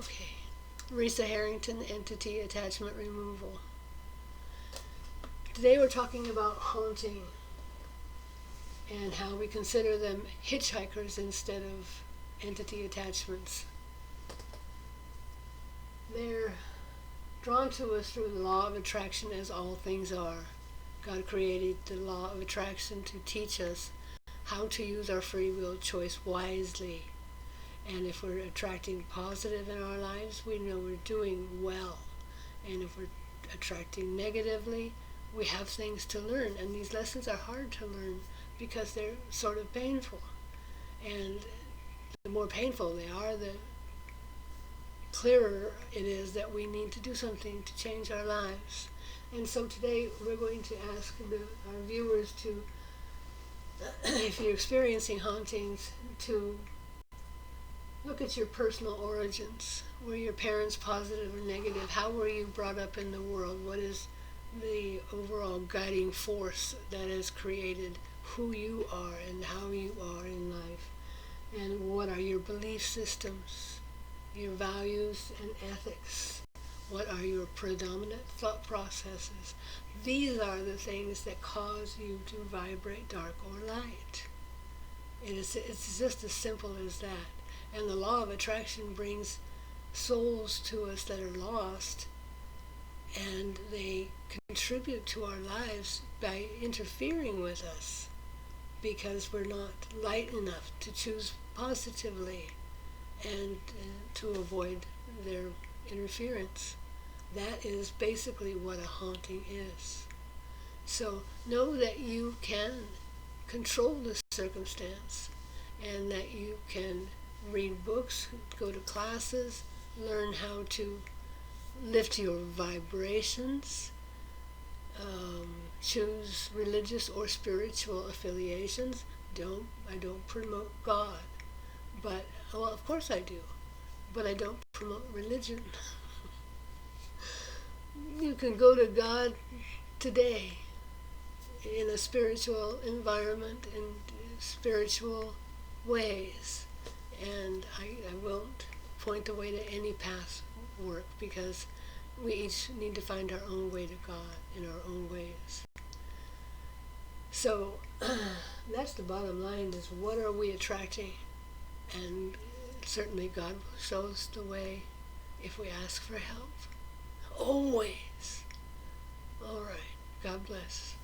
Okay. Risa Harrington, Entity Attachment Removal. Today we're talking about haunting and how we consider them hitchhikers instead of entity attachments. They're drawn to us through the law of attraction, as all things are. God created the law of attraction to teach us how to use our free will choice wisely. And if we're attracting positive in our lives, we know we're doing well. And if we're attracting negatively, we have things to learn. And these lessons are hard to learn because they're sort of painful. And the more painful they are, the clearer it is that we need to do something to change our lives. And so today we're going to ask our viewers to, if you're experiencing hauntings, to look at your personal origins. Were your parents positive or negative? How were you brought up in the world? What is the overall guiding force that has created who you are and how you are in life? And what are your belief systems, your values and ethics? What are your predominant thought processes? These are the things that cause you to vibrate dark or light. It's just as simple as that. And the law of attraction brings souls to us that are lost, and they contribute to our lives by interfering with us because we're not light enough to choose positively and to avoid their interference. That is basically what a haunting is. So know that you can control the circumstance and that you can read books, go to classes, learn how to lift your vibrations, choose religious or spiritual affiliations. I don't promote God, but, well, of course I do, but I don't promote religion. You can go to God today in a spiritual environment, in spiritual ways. And I won't point the way to any past work because we each need to find our own way to God in our own ways. So that's the bottom line, is what are we attracting? And certainly God will show us the way if we ask for help. Always. All right. God bless.